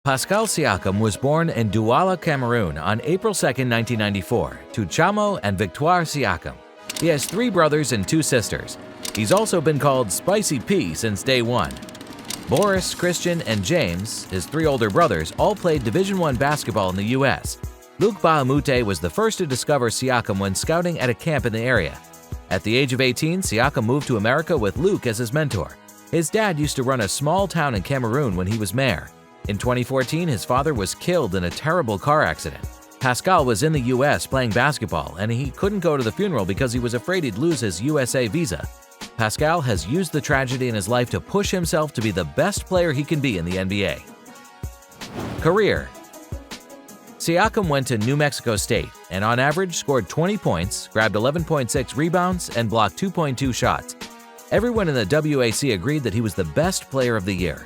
Pascal Siakam was born in Douala, Cameroon on April 2, 1994, to Chamo and Victoire Siakam. He has 3 brothers and 2 sisters. He's also been called Spicy P since day one. Boris, Christian, and James, his 3 older brothers, all played Division I basketball in the U.S. Luc Bahamute was the first to discover Siakam when scouting at a camp in the area. At the age of 18, Siakam moved to America with Luc as his mentor. His dad used to run a small town in Cameroon when he was mayor. In 2014, his father was killed in a terrible car accident. Pascal was in the U.S. playing basketball, and he couldn't go to the funeral because he was afraid he'd lose his USA visa. Pascal has used the tragedy in his life to push himself to be the best player he can be in the NBA. Career. Siakam went to New Mexico State and on average scored 20 points, grabbed 11.6 rebounds, and blocked 2.2 shots. Everyone in the WAC agreed that he was the best player of the year.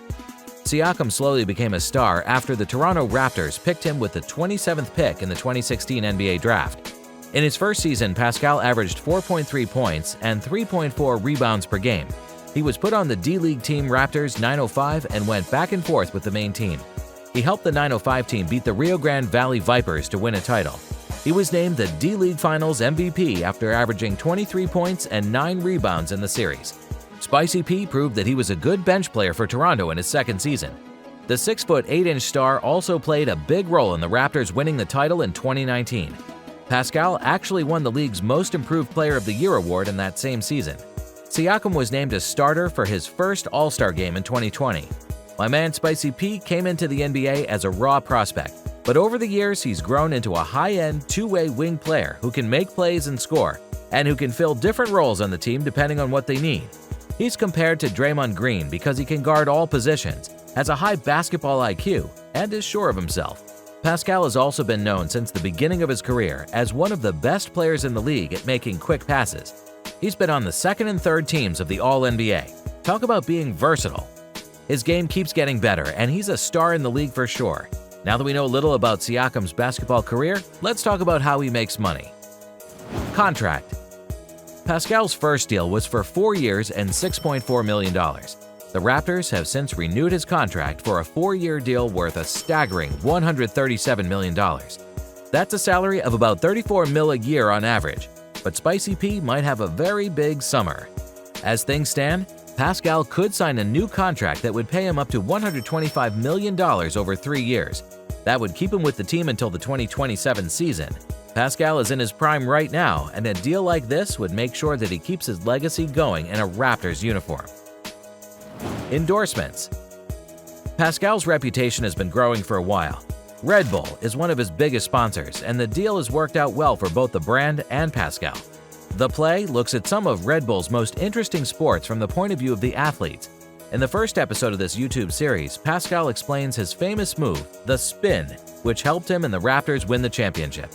Siakam slowly became a star after the Toronto Raptors picked him with the 27th pick in the 2016 NBA Draft. In his first season, Pascal averaged 4.3 points and 3.4 rebounds per game. He was put on the D-League team Raptors 905 and went back and forth with the main team. He helped the 905 team beat the Rio Grande Valley Vipers to win a title. He was named the D-League Finals MVP after averaging 23 points and 9 rebounds in the series. Spicy P proved that he was a good bench player for Toronto in his second season. The 6'8" star also played a big role in the Raptors winning the title in 2019. Pascal actually won the league's Most Improved Player of the Year award in that same season. Siakam was named a starter for his first All-Star game in 2020. My man Spicy P came into the NBA as a raw prospect, but over the years he's grown into a high-end, two-way wing player who can make plays and score, and who can fill different roles on the team depending on what they need. He's compared to Draymond Green because he can guard all positions, has a high basketball IQ, and is sure of himself. Pascal has also been known since the beginning of his career as one of the best players in the league at making quick passes. He's been on the second and third teams of the All-NBA. Talk about being versatile. His game keeps getting better, and he's a star in the league for sure. Now that we know a little about Siakam's basketball career, let's talk about how he makes money. Contract. Pascal's first deal was for 4 years and $6.4 million. The Raptors have since renewed his contract for a 4-year deal worth a staggering $137 million. That's a salary of about $34 million a year on average, but Spicy P might have a very big summer. As things stand, Pascal could sign a new contract that would pay him up to $125 million over 3 years. That would keep him with the team until the 2027 season. Pascal is in his prime right now, and a deal like this would make sure that he keeps his legacy going in a Raptors uniform. Endorsements. Pascal's reputation has been growing for a while. Red Bull is one of his biggest sponsors, and the deal has worked out well for both the brand and Pascal. The Play looks at some of Red Bull's most interesting sports from the point of view of the athletes. In the first episode of this YouTube series, Pascal explains his famous move, the spin, which helped him and the Raptors win the championship.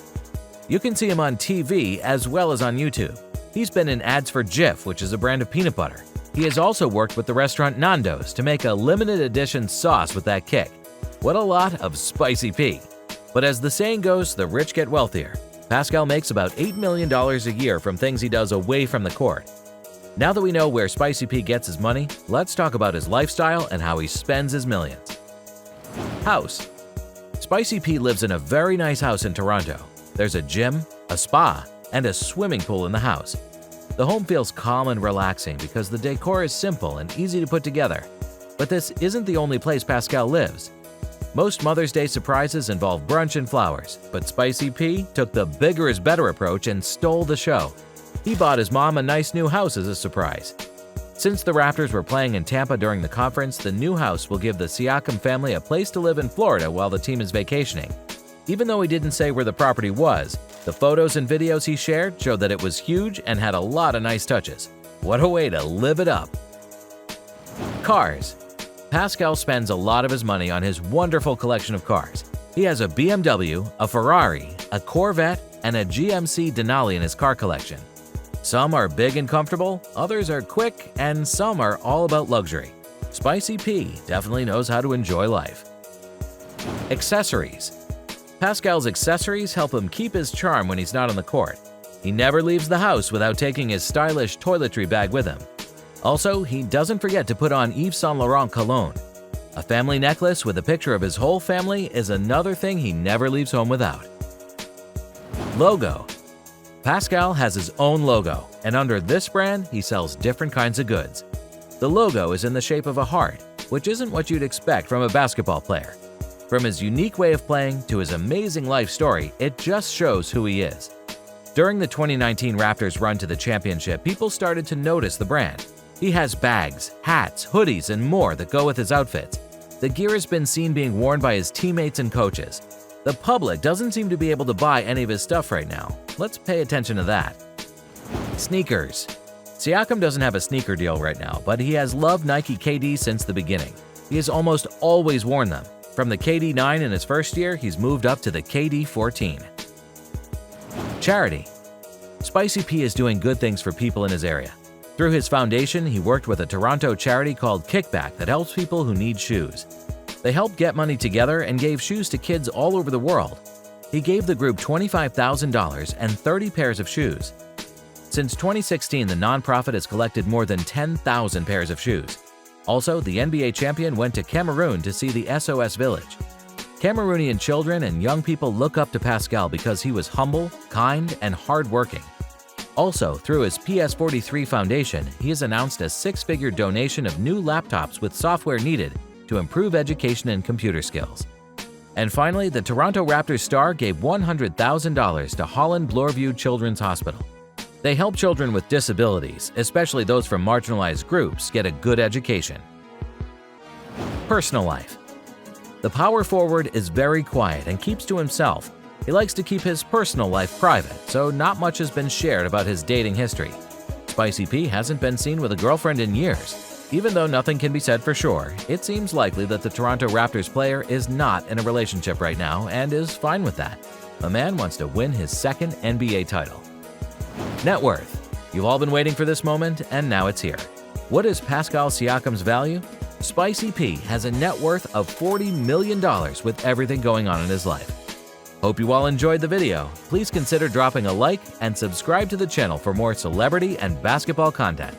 You can see him on TV as well as on YouTube. He's been in ads for Jif, which is a brand of peanut butter. He has also worked with the restaurant Nando's to make a limited edition sauce with that kick. What a lot of Spicy P. But as the saying goes, the rich get wealthier. Pascal makes about $8 million a year from things he does away from the court. Now that we know where Spicy P gets his money, let's talk about his lifestyle and how he spends his millions. House. Spicy P lives in a very nice house in Toronto. There's a gym, a spa, and a swimming pool in the house. The home feels calm and relaxing because the decor is simple and easy to put together. But this isn't the only place Pascal lives. Most Mother's Day surprises involve brunch and flowers, but Spicy P took the bigger is better approach and stole the show. He bought his mom a nice new house as a surprise. Since the Raptors were playing in Tampa during the conference, the new house will give the Siakam family a place to live in Florida while the team is vacationing. Even though he didn't say where the property was, the photos and videos he shared showed that it was huge and had a lot of nice touches. What a way to live it up! Cars. Pascal spends a lot of his money on his wonderful collection of cars. He has a BMW, a Ferrari, a Corvette, and a GMC Denali in his car collection. Some are big and comfortable, others are quick, and some are all about luxury. Spicy P definitely knows how to enjoy life. Accessories. Pascal's accessories help him keep his charm when he's not on the court. He never leaves the house without taking his stylish toiletry bag with him. Also, he doesn't forget to put on Yves Saint Laurent cologne. A family necklace with a picture of his whole family is another thing he never leaves home without. Logo. Pascal has his own logo, and under this brand, he sells different kinds of goods. The logo is in the shape of a heart, which isn't what you'd expect from a basketball player. From his unique way of playing to his amazing life story, it just shows who he is. During the 2019 Raptors run to the championship, people started to notice the brand. He has bags, hats, hoodies, and more that go with his outfits. The gear has been seen being worn by his teammates and coaches. The public doesn't seem to be able to buy any of his stuff right now. Let's pay attention to that. Sneakers. Siakam doesn't have a sneaker deal right now, but he has loved Nike KD since the beginning. He has almost always worn them. From the KD 9 in his first year, he's moved up to the KD 14. Charity. Spicy P is doing good things for people in his area. Through his foundation, he worked with a Toronto charity called Kickback that helps people who need shoes. They helped get money together and gave shoes to kids all over the world. He gave the group $25,000 and 30 pairs of shoes. Since 2016, the nonprofit has collected more than 10,000 pairs of shoes. Also, the NBA champion went to Cameroon to see the SOS Village. Cameroonian children and young people look up to Pascal because he was humble, kind, and hardworking. Also, through his PS43 Foundation, he has announced a six-figure donation of new laptops with software needed to improve education and computer skills. And finally, the Toronto Raptors star gave $100,000 to Holland Bloorview Children's Hospital. They help children with disabilities, especially those from marginalized groups, get a good education. Personal life. The power forward is very quiet and keeps to himself. He likes to keep his personal life private, so not much has been shared about his dating history. Spicy P hasn't been seen with a girlfriend in years. Even though nothing can be said for sure, it seems likely that the Toronto Raptors player is not in a relationship right now and is fine with that. The man wants to win his second NBA title. Net worth. You've all been waiting for this moment, and now it's here. What is Pascal Siakam's value? Spicy P has a net worth of $40 million with everything going on in his life. Hope you all enjoyed the video. Please consider dropping a like and subscribe to the channel for more celebrity and basketball content.